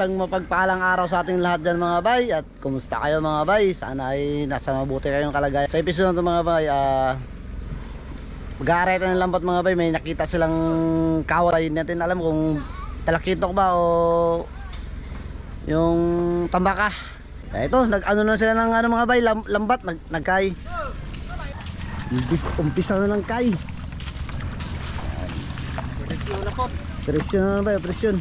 Isang mapagpalang araw sa ating lahat dyan mga bay. At kumusta kayo mga bay? Sana ay nasa mabuti kayong kalagayan. Sa episode na ito mga bay, mag-aareta ng lambat mga bay. May nakita silang kaway. Hindi natin alam kung talakitok ba o yung tambaka. Ito, nag-ano na sila ng mga bay, lambat, nagkay. Umpisa na ng kay. Presyon na po. Presyon na bay, presyon.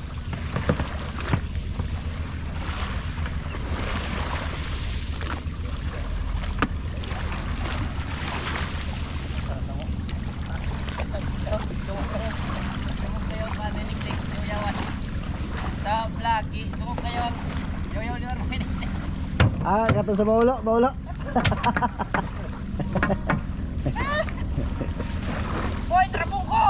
Katong sa baulo. Hoy, trapong ko!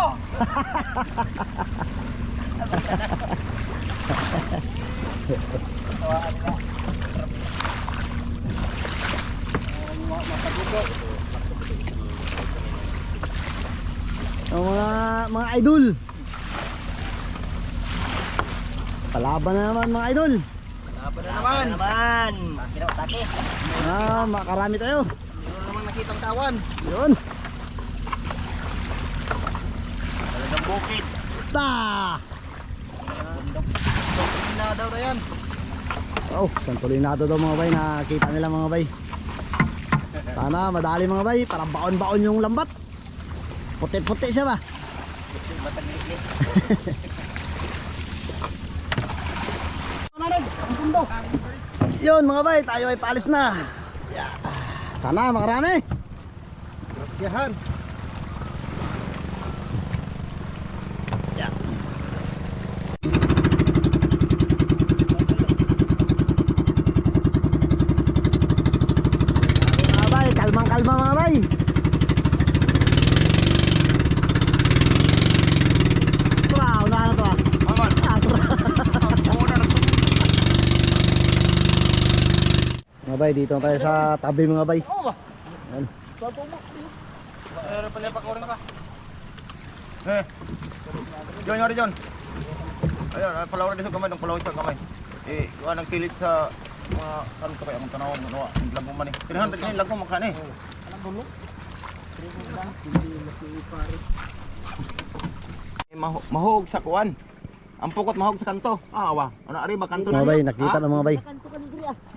Mga idol. Palaban na naman mga idol. Palaban na naman! Kinakatake. Makarami tayo. Meron namang nakitang tawan. Yun. Talagang bukid. Ta! Santolinado na yan. Oh, santolinado daw mga bay. Nakita nila mga bay. Sana madali mga bay. Parang baon-baon yung lambat. Puti-puti siya ba? Batang-lit. Yun mga bay, tayo ay paalis na. Yeah. Sana makarami. Grasyahan. Yeah. Mga bay, kalmang-kalma mga bay. Wow, unahan na to ah. Aman. Mga bay, dito tayo sa tabi mga bay. Yan. Meron pa niya pakurin ka. John, yari John. Ayun, palawar din sa kamay, ng palawar sa kamay. Iwan ang kilit sa mga kanto kaya ang tanaw mo, ang lagong man eh. 300 ngayon, lagong makhan eh. Anong gulo? Mahog sa kuwan. Ang pukot mahog sa kanto. Awa. Ano ari ba kanto na? Mga bay, nakita na mga bay.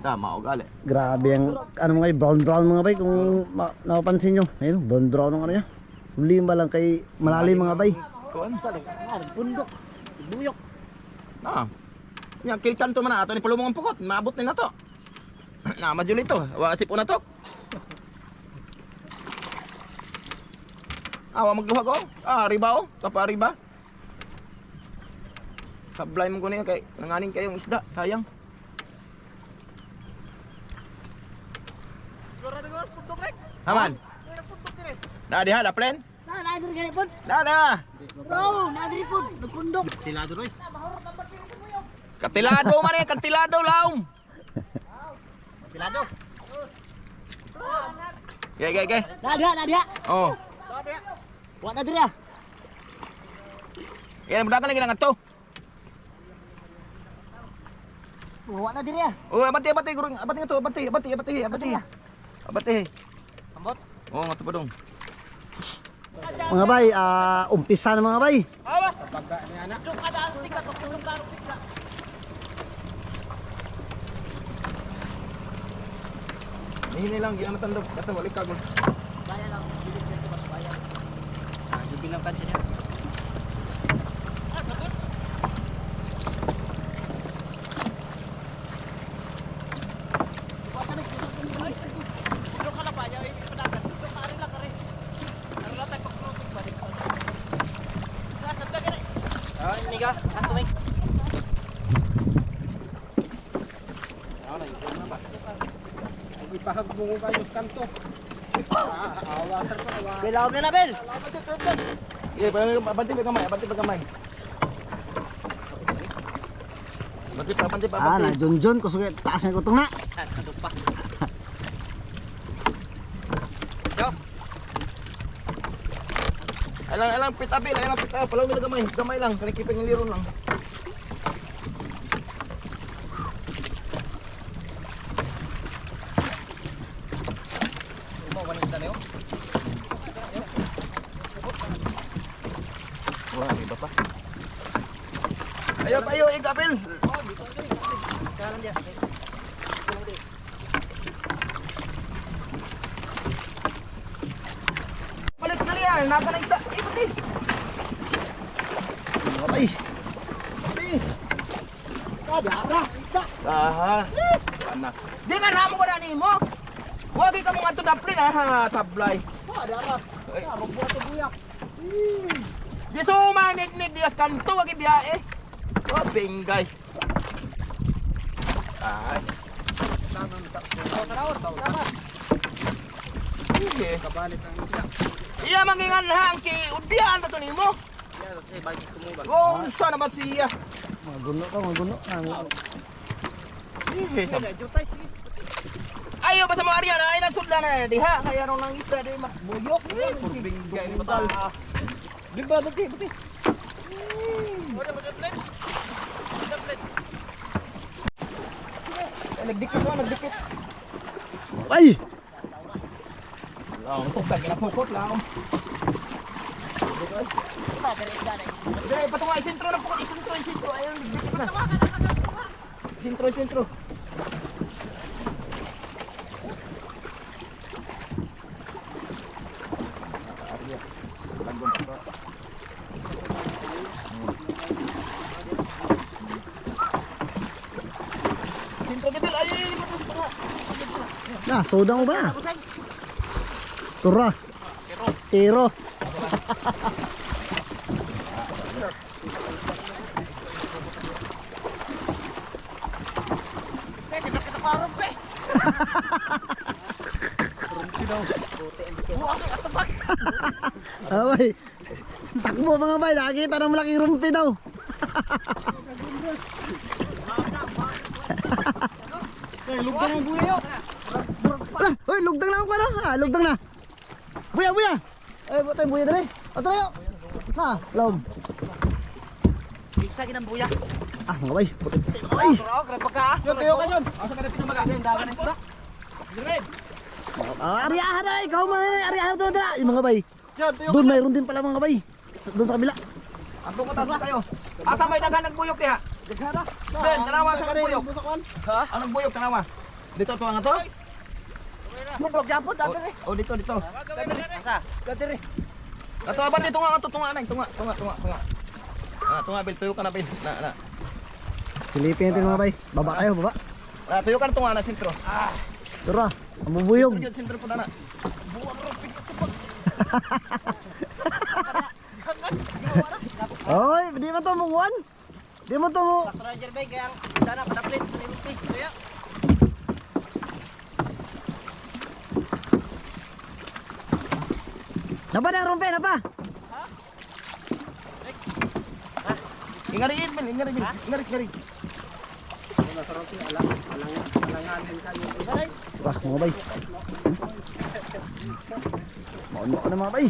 Tama o gali. Grabe ang mga bay, brown mga bay kung napapansin nyo. Ayun, brown ang ano niya. Lima lang kay malalim mga bay. Kuwan ta. Bundok. Buyok. Nya kilit kanto man ato ni pulumong ang pukot. Maabot ni nato. Na majuli to. Wasip una to. Awa magduha ko. Riba o. Kapa riba. Sablay mo ko niya kay nanganing kayong isda. Sayang. Haman. Na diha da plan? Na diri gani pud. Da. Bro, na diri pud nagpundok. Tilado roy. Katilado man eh, katilado laom. Tilado. Gay. Na dia. Oh. Wa na diri ah. Kaya mudakan lagi nang ato. Wa na diri ah. Oh, abante gurung, abante to, abante. Ambot. Oh, ngato pa dong. Mga bay, umpisa na mga bay. Hini lang ginamatan daw, kata balik kagol. Bayan lang, bilis dito pas bayan. Gibilang kan siya. Niga, kanto may. Ipahag mo ko kayo sa kanto. Awasan pa awa. Bilaw na Bel. Abante pa kamay. Abante pa. Na John kusog taas ng utong na. Kanto pa. Alang pitabil, alang pitabil, palaw nila gamay lang, kanikipin ng liro lang. na yun. Wala, iba pa. Ayaw, igapil. Kanan dia. Balik na liyan, nasa na isda. Ipati. Ay, Aha. Anak. Di ka namo ko na nimo. Huwag ka mong ato daplin ha, tablay. Ay. Di so manig-nig dias kanto wag ibiyae. Oh, bengay. Ay. Sige. Iya mangingan hang ki udbian to nimo. Oh, sana ba siya? maguno ka, maguno. Ayo ba sa mga Ariana ay nagsudla na diha kaya ron nang isda di makbuyok bingay total. Di ba buti? Nagdikit. Ay, Lang tugtag na pukot lang. Dai patunga sentro na pukot sentro ayo nagdikit na. Sentro. Sentro gebil ayo soda mo ba? Tura. Tiro. Ay, takbo mga bay, nakakita ng malaking rumpi daw. lugtang ang buyo. Hoy, lugdang na ako na. Lugdang na. Buya. Ay, buta yung buya dali. Ato na yun. Ha, lom. Isa ginang buya. Ah, mga bay, puti-puti mga bay. Grabe ka. Yun kayo kanyon. Asa ka na magaga yung dagan ng isda. Dired. Ariyahan na, ikaw man na. Ariyahan ito na. Yung mga bay. Yan, tuyo. Doon mayroon din pala mga bay. Doon sa kabila. Ang tungkot asa kayo. Asa may dagan ng buyok diha. Daghana. Ben, kanawa sa buyok. Ha? Anong buyok kanawa? Dito to ang ato? Buyok japon dati ni. Oh, dito. Asa? Dati. Ato ba dito nga tunga na, tunga. Tunga bil tuyo ka na bil. Na. Silipin natin mga bay. Baba tayo, baba. Tuyo ka na tunga na sentro. Tara, ang bubuyog. Tuyo sentro po na. Buwag ro pig tupag. Oy, di mo to mukuhan. Di mo to mo. Ranger bay kaya ang sana kadaplit ni Rupi. Kaya Napa na rumpe, napa? Ingari bil. Ingari. Wah, mga bay. Maon na mga bay.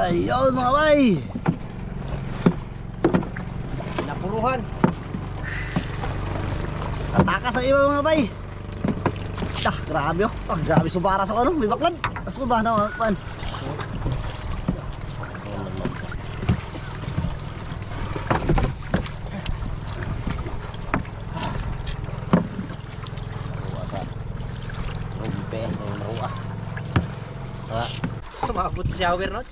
Ayun mga bay. Napuruhan. Ataka sa iba mga bay. Grabe oh. Grabe subara sa ano, may baklad. Tapos ko ba na kuan. Sumakot sa shower no.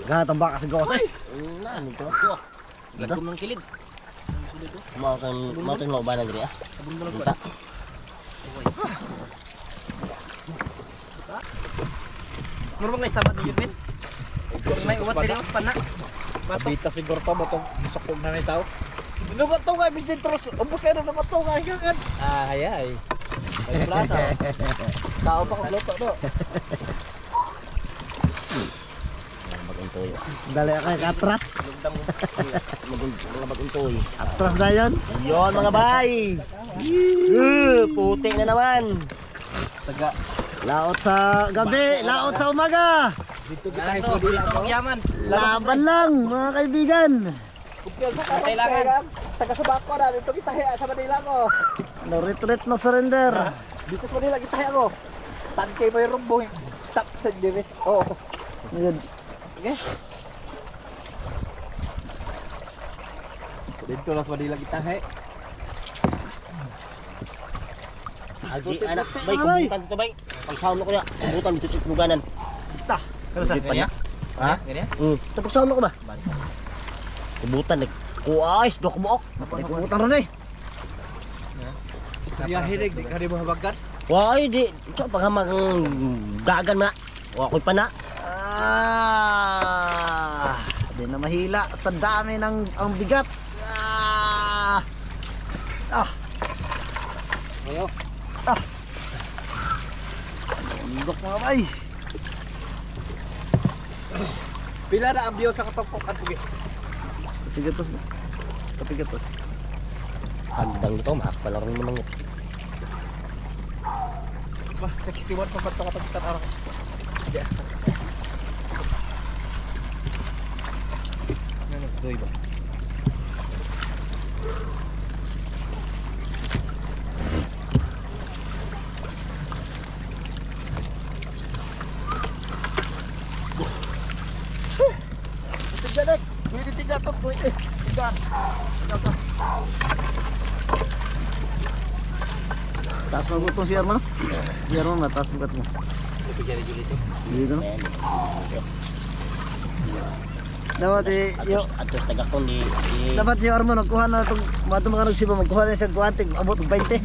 Gatambak kasi gos eh. Na, nito ko. Gagawin ng kilid. Mau kan mau ba na diri ah? Buta. Murmong na isama din yun, may uwat din yung pana. Bato. Bita siguro to mo tong sakog na ni tao. Nugot to nga bis dentro. Ubo kayo na nugot to nga kan. Ah, hayay. Ay plata. Tao pa kog luto do. Bagong toyo. Dali kay katras. Bagong toyo. Atras na yun. Yon mga bay. Puti na naman. Taga. Laot sa gabi, laot sa umaga. Dito magyaman. Laban lang mga kaibigan. Kailangan. Taga sa bako na dito kita sa Manila ko. No retreat, no surrender. Dito sa Manila kita ko. Tangkay pa yung rumbo. Tap sa divis. Oh. Yun. Okay. Dito lang sa Manila kita Agi anak bay kubutan to bay. Pag sound ko ya, kubutan dito sa luganan. Pero sa ganyan? Ha? Ganyan? Tapos sound ko ba? Kubutan nek. Kuais dok mo. Pumunta ron eh. Kaya hilig, di ka rin mo habagan. Wai di so paghamang dagan na. Wa koy pana. Di na mahila sa dami ng ang bigat. Ayo. Bundok mga bay. Pila na ang biyo sa katokpokan pugi. Kapigatos na. Kapigatos. Handang dito makapalaro mo nang. Ba, 61 pa ba't katagtan araw? Ano, doy ba? Tignan pwede tignan to pwede. Tignan. Taas mo itong si Arman. Si Arman, mataas mo mo. Dito no? Dapat Atos taga kon di. dapat si Arman nagkuha na itong mato mga nagsiba magkuha na siya guanting abot ng 20.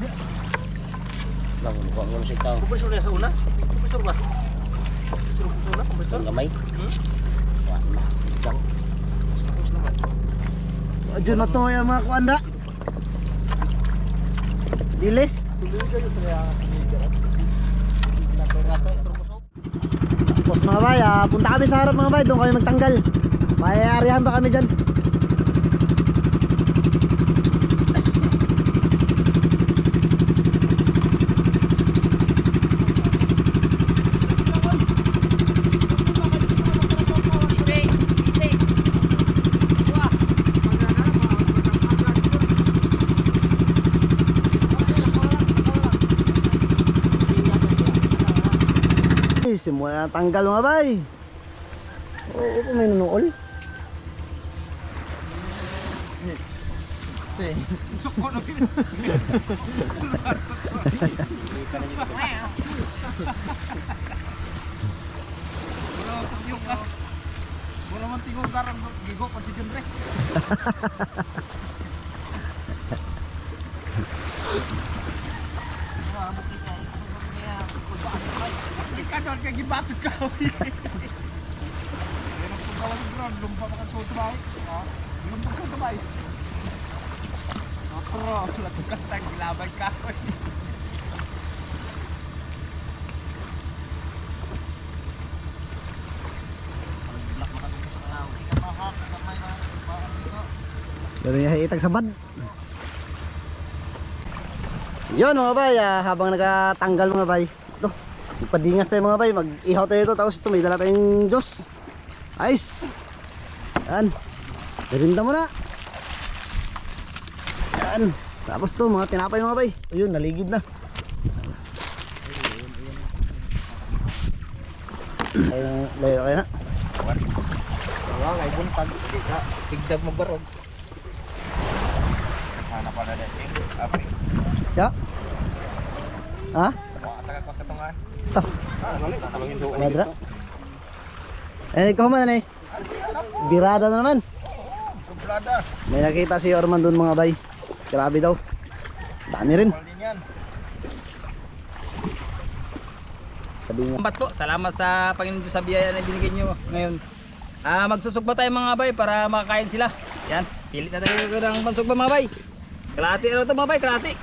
Lang ko ang si tao. Kompresor na sa una? Kompresor ba? Kompresor na? Kompresor? Ang gamay. Tapos naman. Diyon na to yung mga kuanda. Dilis. Tapos mga bay, punta kami sa harap mga bay, doon kami magtanggal. May arihan pa kami dyan. Simula na tanggal mga bay. Oo, kung may nunool. Suko na pin. Wala man tingog garang gigo pa si Jendre. Kadon kay gibatot ka. Pero yung itag sabad. Yun mga bay, habang nagatanggal mga bay. Ito, ipadingas tayo mga bay. Mag-ihaw tayo ito. Tapos ito may dala tayong Diyos. Ice. Yan. Darinda mo na. Yan. Tapos ito mga tinapay mga bay. Ayun, naligid na. Layo kayo na. Wala, kay buntag. Hindi ka, tigdag magbarog. Hanap pa na din. Api. Ya. Ha? Taga ko katungan. Ito. Tatalungin doon. Madra. Ikaw man eh. Birada na naman. Sublada. May nakita si Orman doon mga bay. Grabe daw. Dami rin. All din yan. Sabi niya. Salamat po. Salamat sa Panginoon Diyos sa biyaya na binigay nyo ngayon. Magsusugba tayo mga bay para makakain sila. Yan. Pilit na tayo ng pansugba mga bay. Kalahati ano ito mga bay. Kalahati.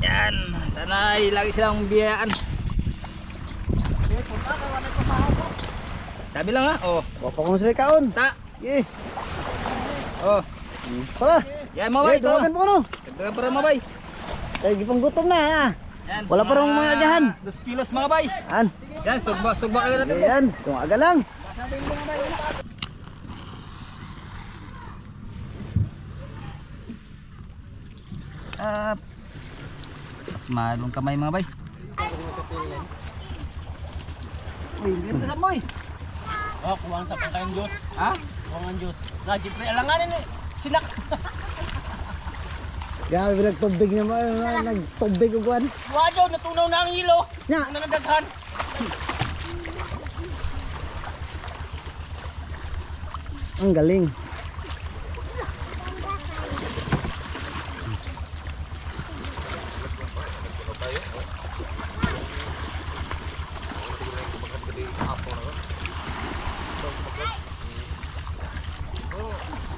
Yan. Sana ay lagi silang biyayaan. Sabi lang ha. Oh. Wapa ko sila kaon. Ta. Eh. Oh. Tara. Yan mga bay. Eh, tawagan po ano. Dagdagan pa rin mga bay. Kaya gipang gutom na ha. Yan. Wala pa rin mga agahan. 2 kilos mga bay. An. Yan. Sugba kayo natin po. Ayan. Kung aga lang. Mas malong kamay mga bay. Uy, hindi sa moy. Oh, kuwang sa pagkain Diyos. Ha? Kuwang Diyos. Na, Jeffrey, alanganin eh. Sinak. Grabe nagtubig naman. Nagtubig ko kuhan. Wadyo, natunaw na ang hilo. Nya. Ano na daghan? Ang galing.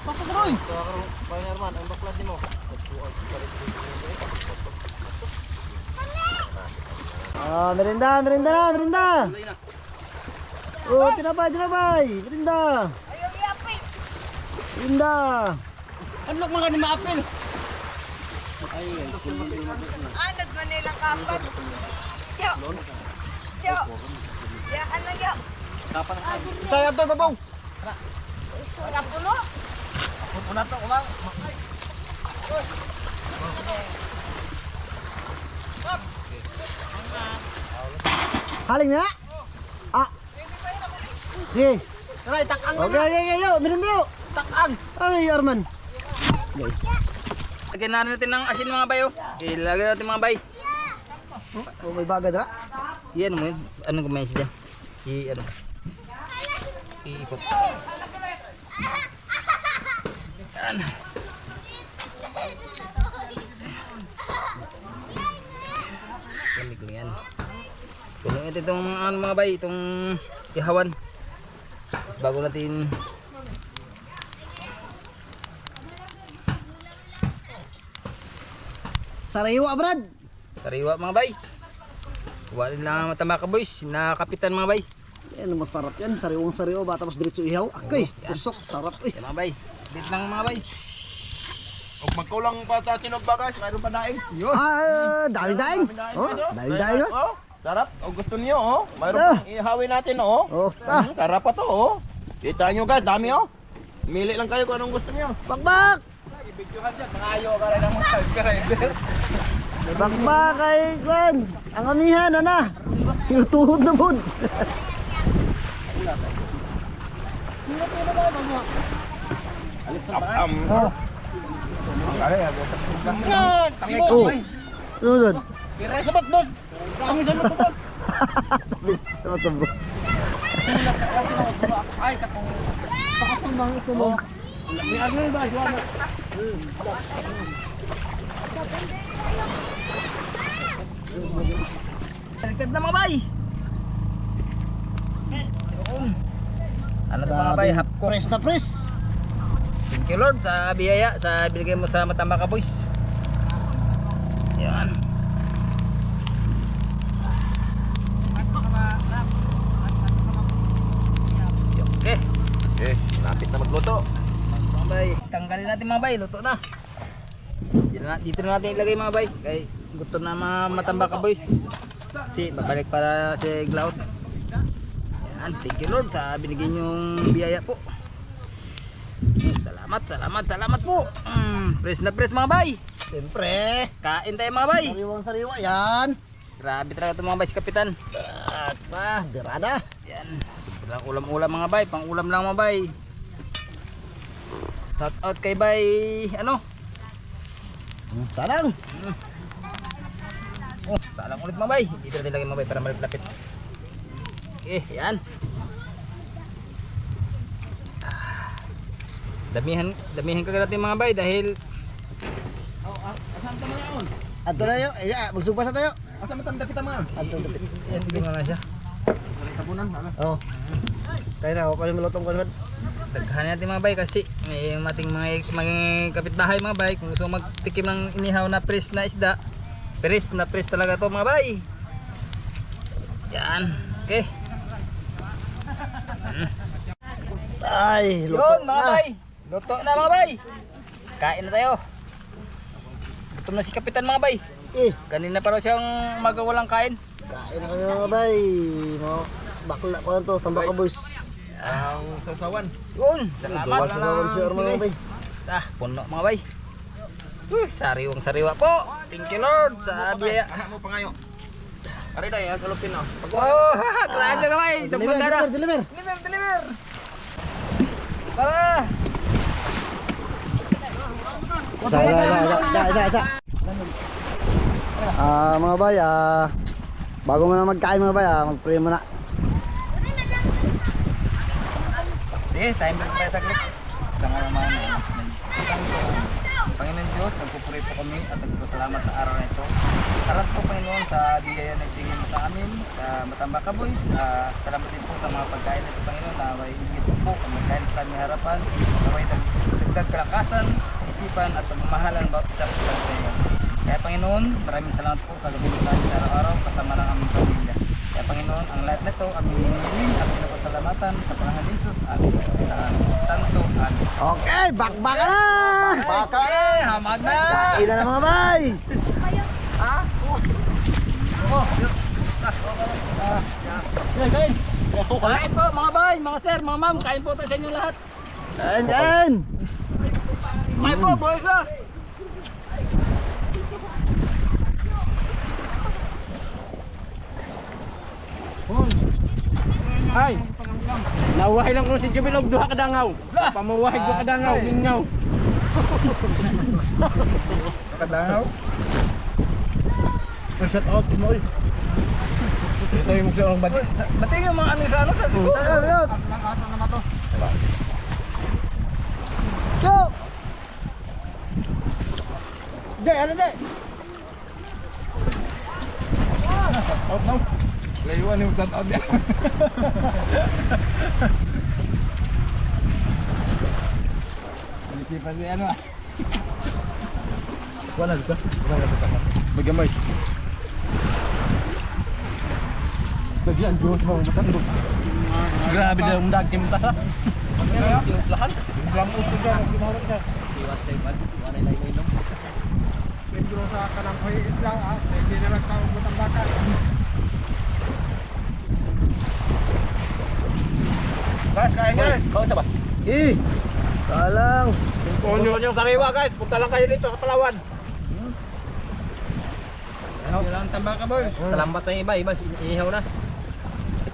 Pasok Roy. Merinda, merinda na, merinda. Oh, tinapay, tinapay. Merinda. Merinda. Ano mga ni maapil? Anad Manila kapat. Yo. Yo. Ya ano yo? Saya to babaw. Wala puno. Una to kumang. Haling na. Ah. Sige. Tara, takang Okay, okay, okay. Yo, merinda yo. takang. Ay, Arman. Lagyan na natin ng asin mga bay. Oh. Ilagyan natin mga bay. Oh, may bagad ra. Yan mo yun. Anong kumain siya? Ano? Iikot. Yan. Lamig lang yan. Tulong ito itong mga bay. Itong ihawan. Tapos bago natin Sariwa, Brad. sariwa mga bay. Kuha rin lang ang matama ka boys. Nakapitan mga bay. Yan, masarap yan. Sariwang sariwa ba? Tapos diretso ihaw. Okay, yan. tusok. Sarap eh. Yan mga bay. Bit lang mga bay. Huwag magkulang pa sa tinog bagas. Mayroon pa daing. Dali-daing. Oh, dali-daing ha. Oh, sarap. O gusto niyo oh. Mayroon Ah. pang ihawin natin oh. Oh, Sarap pa to oh. Kita nyo guys, dami oh. Mili lang kayo kung anong gusto niyo. bakbak. Ibigyohan dyan, mangayo ka rin ang mga subscriber. Bakbak kay Glenn. Ang amihan, ana. Yung tuhod na bud. Oh, oh. Sunod. Kira sa bakbog. Kami sa bakbog. Matubos. Ay, kapong pakasong mga ito mo. May ano ba? Nagtad na mga bay. Ano to mga bay, half cook. Press na press. Thank you Lord sa biyaya, sa binigay mo sa Matambaka Boys. Yan. Okay. Okay, lapit na magluto. Mga bay, tanggalin natin mga bay, luto na. Dito na natin ilagay mga bay. Kay gutom na mga Matambaka Boys. Si babalik para si Glaut. Yan, thank you Lord sa binigay niyong biyaya po. Salamat po. Press na press mga bay. Siyempre. Kain tayo mga bay. Sariwang sariwa yan. Grabe talaga ito mga bay si Kapitan. At pa, dirada. Yan, sobrang ulam-ulam mga bay. Pang ulam lang mga bay. Shout out kay bay, ano? Sarang. Oh, salang ulit mga bay. Dito natin lagay mga bay para malapit. Okay, yan. Damihan ka natin mga bay dahil Ato na yun. Magsugpas na tayo. Asa matanda kita man? Ato na. yan din nga siya. Tabunan, ano? Oo. Tayo na, ako pa rin malutong ko naman. Daghan natin mga bay kasi may ating mga kapitbahay mga bay kung gusto magtikim ng inihaw na press na isda. Press talaga to mga bay. Yan. Okay. Ay, luto Yun mga na. bay. Luto na mga bay. Kain na tayo. Gutom na si Kapitan mga bay. Kanina pa raw siyang magawalang kain. Kain na kami mga bay. Mga bakla ko lang to, Tambaka Boys. Ang sasawan. Yun. Salamat. Gawal sa sawan siya mga bay. Puno mga bay. Sariwang sariwa po. Thank you Lord sa biyaya. Anak mo pa ngayon. Pare tayo, salupin na. Oh, grabe ka bay. Deliver. Deliver. Tara. Isa. Mga bay, bago mo na magkain mga bay, mag-pray muna. Sige, time break tayo saglit. Isang naman. Panginoon Diyos, nagpupuri po kami at nagpapasalamat sa araw na ito. Salamat po Panginoon sa biyaya na itingin mo sa amin, sa Matambaka Boys. Salamat din po sa mga pagkain na ito Panginoon na may higit po ang magkain sa aming harapan. Na may dagdag kalakasan, isipan at pagmamahalan bawat isang sa inyo. Kaya Panginoon, maraming salamat po sa gabi namin araw-araw kasama ng aming pamilya. Kaya Panginoon, ang lahat na ito aming hinihingin at pinapasalamatan sa pangalan ni Jesus at Santo. Okay, bakbaka na! Baka! Hamag na! Kain na mga bay! Kain po mga bay, mga sir, mga ma'am, kain po tayo sa inyo lahat. Kain! Kain po, boys na! Ay, nawahay lang ko si Jubilog duha ka dangaw. Pamawahay duha ka dangaw, mingaw. Kadangaw. Shout out mo. Ito yung gusto ng bati. Ba't yung mga ano sa ano sa siguro? Ayun! Go! Ano de? Out now. Layuan yung tat out niya. Isipan si ano ah. Wala ka? Magamay. Bagyan Diyos mo matandog. Grabe na yung dagkim ta sa. Lahat. Lang uso ka ginawa ka. Iwas tayo man, wala na inom. Medyo sa kanang hoy isla hindi na lang tao butang baka. Guys, kain guys. Kau coba. Kalang! Punyo yung sariwa guys, punta lang kayo dito sa Palawan. Ano lang Tambaka Boys? Salamat na iba, ihaw na.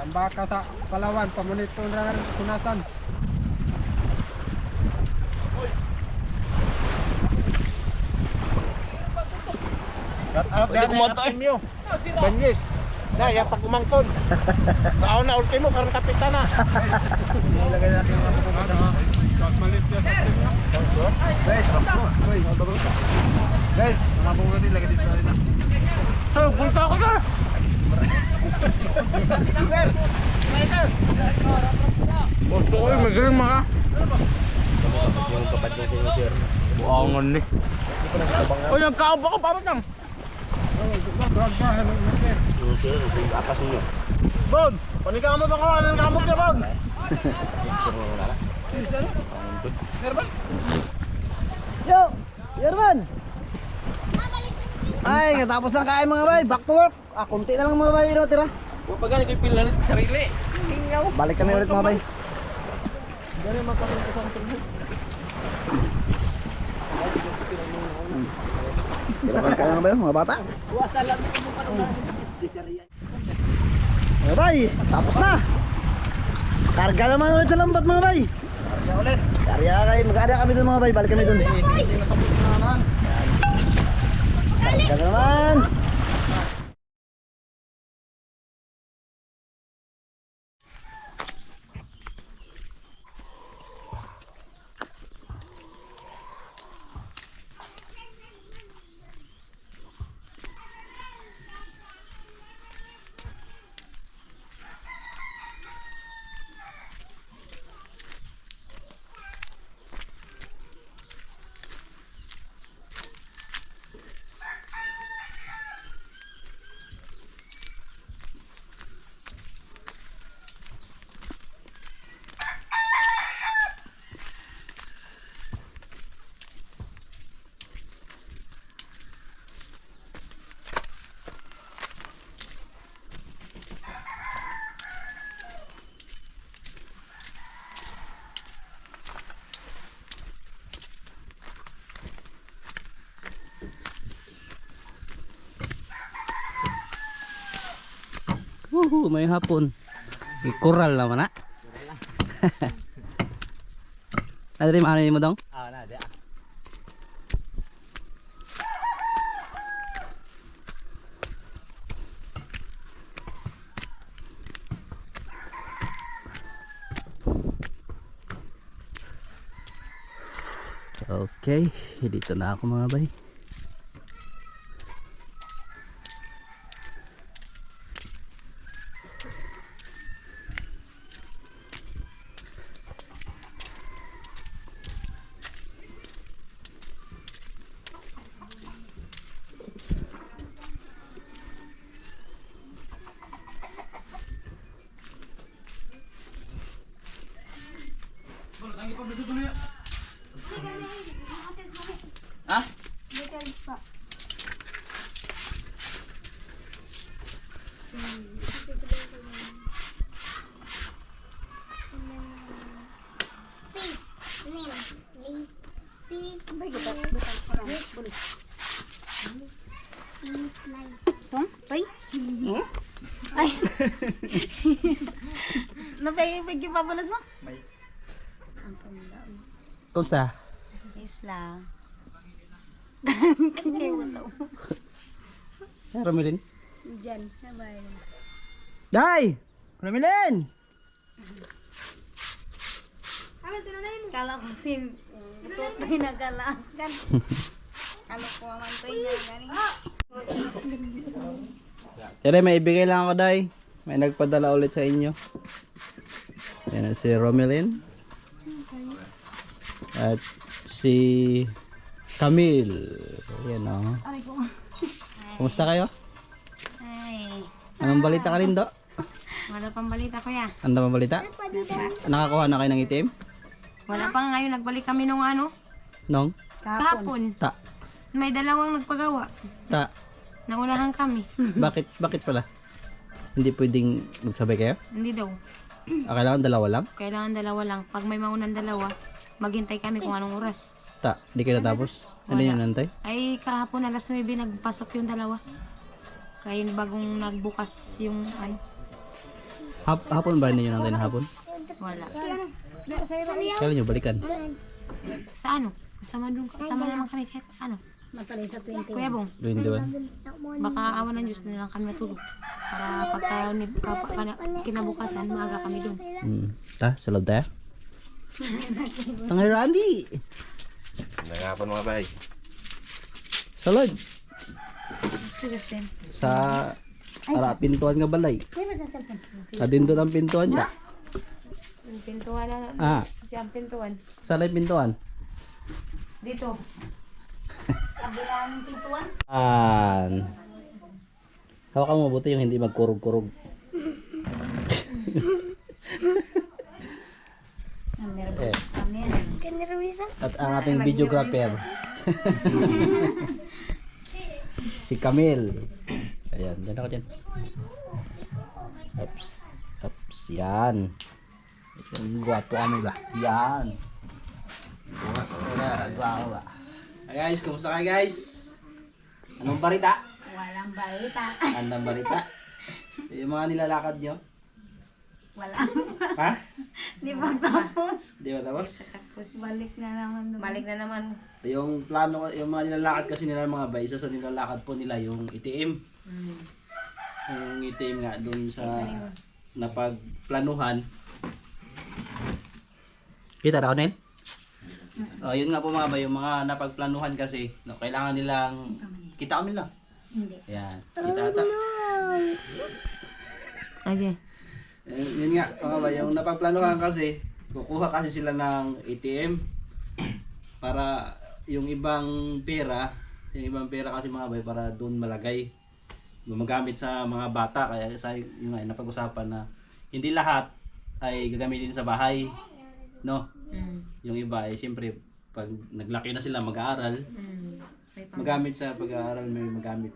Tambaka sa Palawan, pamunito na kunasan. Shout out Pwede kumonto eh. Banyes. Na, yung pagkumangkon. Kao na ultimo, karang kapitan na. Ilagay natin yung mga pupunta mga. Guys, mga pupunta ilagay dito natin na. So, punta ako sir. Sir! Sir! Gusto ko yung magaling mga. Buangan ni. O yung kao ba ko papat lang. Bon, panikamot ako, anong kamot siya, Bon? Yo! Yerman! Ay, katapos lang kain mga bay. Back to work. Kunti na lang mga bay. Tira. Huwag pa gani kayo pilalit sarili. Balik kami ulit mga bay. Kailangan kaya mga bay, mga bata. Mga bay, tapos na. Karga naman ulit sa lambat mga bay. Karga ulit. Mag-area kami dun mga bay. Balik kami dun. Karga ka naman. May hapon. Ikural naman na. Ano rin ano mo dong? Na, di. Okay, dito na ako mga bay. Ay. Napay pabulas mo? Unsa? Isla. Ramilin. Diyan, sabay. Day! Ramilin! Kala ko si Tutoy na galangan. Kala ko man to niya gani. Tere, may ibigay lang ako, Day. May nagpadala ulit sa inyo. Yan si Romelin. At si Camille. Yan o. Kumusta kayo? Ay. Anong balita ka rin do? Wala pang balita ko ya. Ano bang balita? Nakakuha na kayo ng itim? Wala pa ngayon, nagbalik kami nung ano, Nong? kahapon. Ta. May dalawang nagpagawa. Ta. Naunahan kami. Bakit pala? Hindi pwedeng magsabay kayo? Hindi daw. Kailangan dalawa lang? Kailangan dalawa lang. Pag may maunang dalawa, maghintay kami kung anong oras. Ta. Hindi kayo natapos? Ano Wala. yan, nantay? Ay, kahapon alas 9 nagpasok yung dalawa. Kaya bagong nagbukas yung ano. Hapon ba ninyo nantay na hapon? Wala. Kailan nyo balikan? Sa ano? Sama naman kami kahit ano. Kuya Bong, 21. baka awan ng Diyos na lang kami natulog. Para pagka kinabukasan, maaga kami dun. Ta, sa loob tayo? Tangay Randy! Nangapan mga bay. Sa loob? Sige, Sa pintuan nga balay. Kadindot ang pintuan niya. Yung pintuan na. Ah, Siyang pintuan. saan na yung pintuan? Dito. Kabilang pintuan. Hawakan mo mabuti yung hindi magkurog-kurog. Meron Eh. kami. At ang ating videographer. Si Camille. Ayan, dyan ako dyan. Oops. Oops, yan. Gwapo kami ba? Yan. Gwapo ba? Hey guys, kumusta kayo guys? Anong balita? Walang balita. Anong balita? Yung mga nilalakad nyo? Wala. Ha? Di ba tapos? Di ba tapos? Balik na naman. Balik na naman. Yung plano, yung mga nilalakad kasi nila mga bay, isa sa nilalakad po nila yung ITM. Yung ITM nga doon sa napagplanuhan. Kita na ko Nen? Yun nga po mga bay, yung mga napagplanuhan kasi, no, kailangan nilang, kita kami lang. Hindi. Ayan, kita ata. Okay. Yun nga mga bay, yung napagplanuhan kasi, kukuha kasi sila ng ATM para yung ibang pera kasi mga bay para doon malagay, gumagamit sa mga bata. Kaya sa yung nga napag-usapan na hindi lahat ay gagamitin sa bahay, no? Yung iba ay siyempre pag naglaki na sila mag-aaral, magamit sa pag-aaral, may magamit.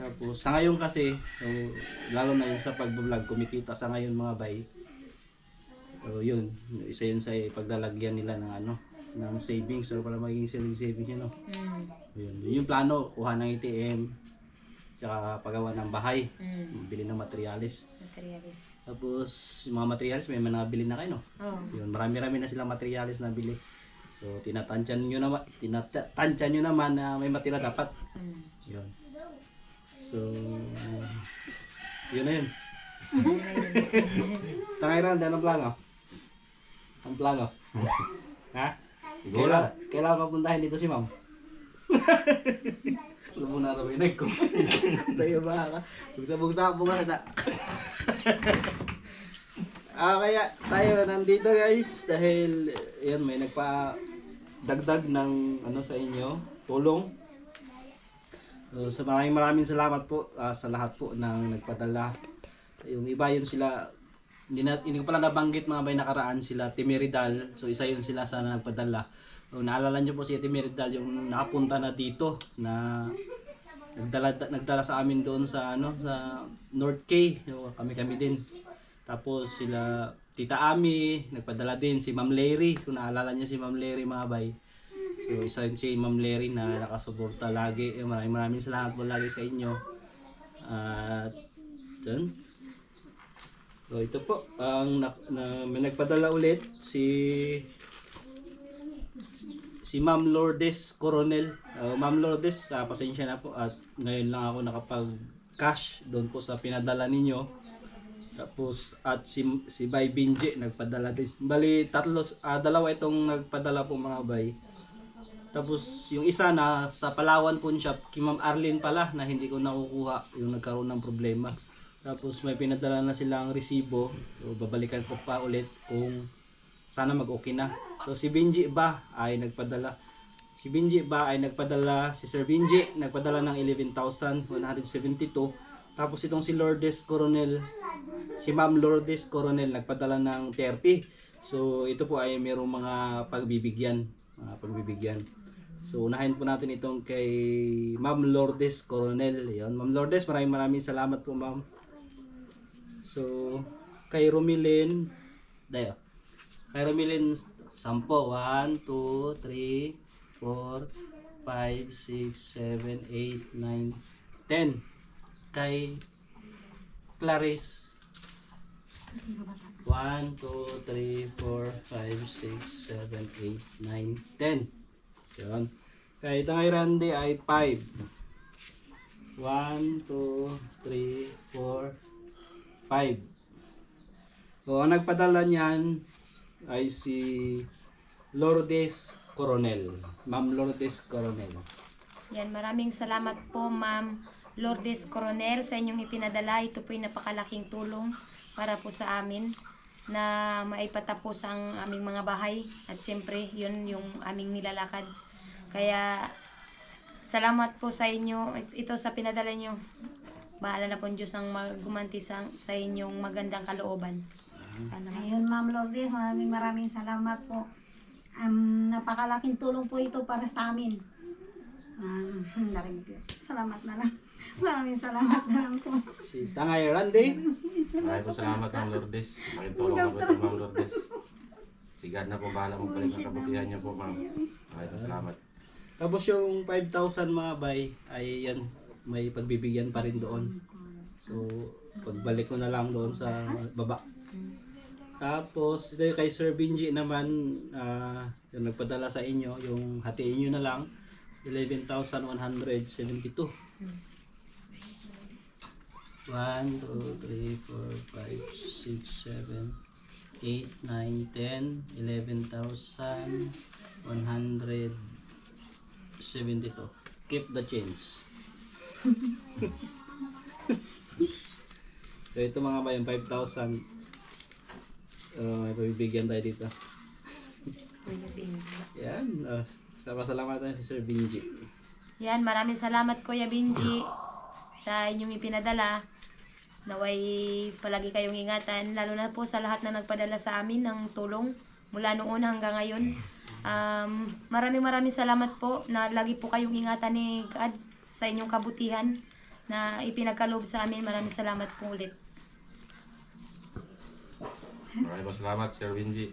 Tapos sa ngayon kasi, so, lalo na yung sa pag-vlog, kumikita sa ngayon mga bay. So yun, isa yun sa paglalagyan nila ng ano, ng savings, so para maging savings yun, no? Yun yung plano, kuha ng ATM, tsaka paggawa ng bahay, bili ng materialis. Tapos yung mga materialis may nabili na kayo, no? Yun, marami-rami na silang materialis na bili. So tinatansyan nyo naman na may matira dapat. Yun. So yun na yun. Tangairan, dahil ang plano? Ang plano? Ha? Kailangan papuntahin dito si ma'am. Alam mo na rabinig ko. Tayo ba ka? Bugsa-bugsa po ka na. Kaya tayo nandito guys dahil yan may nagpa-dagdag ng ano sa inyo, tulong. So maraming salamat po sa lahat po ng nagpadala. Yung iba yun sila, hindi ko pala nabanggit mga bay nakaraan, sila Timiridal. So isa yun sila sa nagpadala. So, naalala nyo po si Timiridal yung nakapunta na dito na nagdala sa amin doon sa ano sa North K. So, kami din. Tapos sila Tita Ami nagpadala din, si Ma'am Larry, kung naalala niyo si Ma'am Larry mga bay. So isa rin si Ma'am Larry na nakasuporta lagi. Maraming salamat po lagi sa inyo. At dun. So ito po ang may nagpadala ulit si Ma'am Lourdes Coronel. Ma'am Lourdes, pasensya na po at ngayon lang ako nakapag-cash doon po sa pinadala ninyo. Tapos at si Bay Binje nagpadala din. Bali dalawa itong nagpadala po mga bay. Tapos yung isa na sa Palawan Pawn Shop, kay Ma'am Arlene pala na hindi ko nakukuha, yung nagkaroon ng problema. Tapos may pinadala na silang resibo. So babalikan ko pa ulit kung sana mag-okay na. So si Binji ba ay nagpadala. Si Sir Binji nagpadala ng 11,172. Tapos itong si Lourdes Coronel, si Ma'am Lourdes Coronel nagpadala ng 30. So ito po ay mayroong mga pagbibigyan. So unahin po natin itong kay Ma'am Lourdes Coronel. Ayun, Ma'am Lourdes, maraming salamat po ma'am. So kay Romilin, dayo. Kay Romilin 10, 1, 2, 3, 4, 5, 6, 7, 8, 9, 10. Kay Clarice 1, 2, 3, 4, 5, 6, 7, 8, 9, 10. Yun. Kay Tangay Randy ay 5. 1, 2, 3, 4, 5. So ang nagpadala niyan ay si Lourdes Coronel. Ma'am Lourdes Coronel. Yan, maraming salamat po Ma'am Lourdes Coronel sa inyong ipinadala. Ito po ay napakalaking tulong para po sa amin. na maipatapos ang aming mga bahay. At siyempre, yun yung aming nilalakad. Kaya, salamat po sa inyo. Ito sa pinadala nyo. Bahala na po Diyos ang gumanti sa inyong magandang kalooban. Sana. Ayun, Ma'am Lourdes, maraming salamat po. Napakalaking tulong po ito para sa amin. Salamat na lang. Maraming salamat na lang po. Si Tangay Randy. Maraming po salamat Ma'am Lourdes. Maraming tulong po ito Ma'am Lourdes. Si God na po bahala mong balik ang kabutihan niyo po Ma'am. Maraming po salamat. Tapos yung 5,000 mga bay ay yan, may pagbibigyan pa rin doon. So, pagbalik ko na lang doon sa baba. Tapos, ito yung kay Sir Benji naman, yung nagpadala sa inyo, yung hatiin nyo na lang, 11,172. 1, 2, 3, 4, 5, 6, 7, 8, 9, 10, 11,172. Keep the change. So ito mga bayan, 5,000. May pabibigyan tayo dito. Yan. Salamat tayo si Sir Benji. Yan, maraming salamat Kuya Benji sa inyong ipinadala. Naway palagi kayong ingatan, lalo na po sa lahat na nagpadala sa amin ng tulong mula noon hanggang ngayon. Maraming salamat po na lagi po kayong ingatan ni God sa inyong kabutihan na ipinagkaloob sa amin. Maraming salamat po ulit. Maraming po salamat Sir Benji.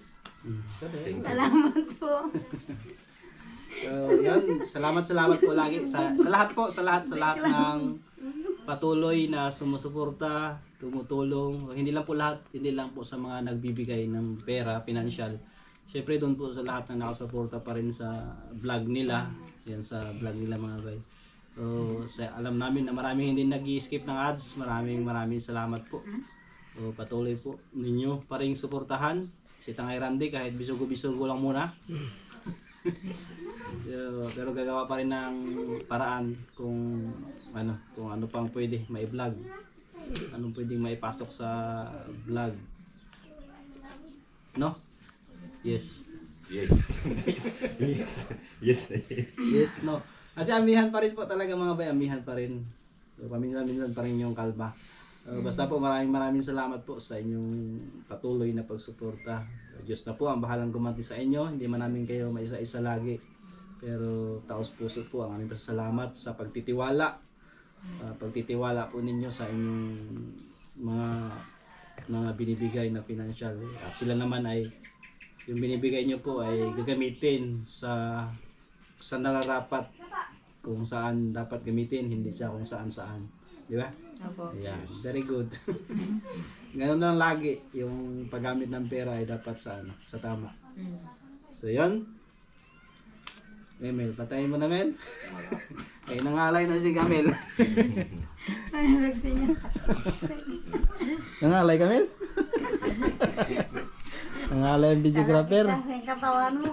Salamat po. So, yan. Salamat po lagi sa lahat po, sa lahat ng patuloy na sumusuporta, tumutulong. Hindi lang po sa mga nagbibigay ng pera, financial. Syempre doon po sa lahat na nakasuporta pa rin sa vlog nila. Yan sa vlog nila mga bay. So, alam namin na maraming hindi nag-i-skip ng ads. Maraming salamat po. So, patuloy po ninyo pa rin suportahan si Tangay Randy kahit bisugo-bisugo lang muna. Pero gagawa pa rin ng paraan kung ano pang pwede mai-vlog. Anong pwedeng maipasok sa vlog. No? Yes. Yes. Yes, no. Kasi amihan pa rin po talaga mga bay, amihan pa rin. So, paminsan-minsan pa rin yung kalba. Basta po maraming salamat po sa inyong patuloy na pagsuporta. Diyos na po ang bahalang gumanti sa inyo. Hindi man namin kayo maisa-isa lagi. Pero taos puso po ang aming pasalamat sa pagtitiwala. Pagtitiwala po ninyo sa inyong mga binibigay na financial. Sila naman ay yung binibigay nyo po ay gagamitin sa nararapat, kung saan dapat gamitin, hindi siya kung saan. Di ba? Opo. Yeah, very good. Ganun lang lagi, yung paggamit ng pera ay dapat sa tama. So yun. Emil, patayin mo na Mel. Ay nangalay na si Camel. Ay, nagsinyas. Nangalay Camel? Nangalay ang videographer. Kasi katawan mo.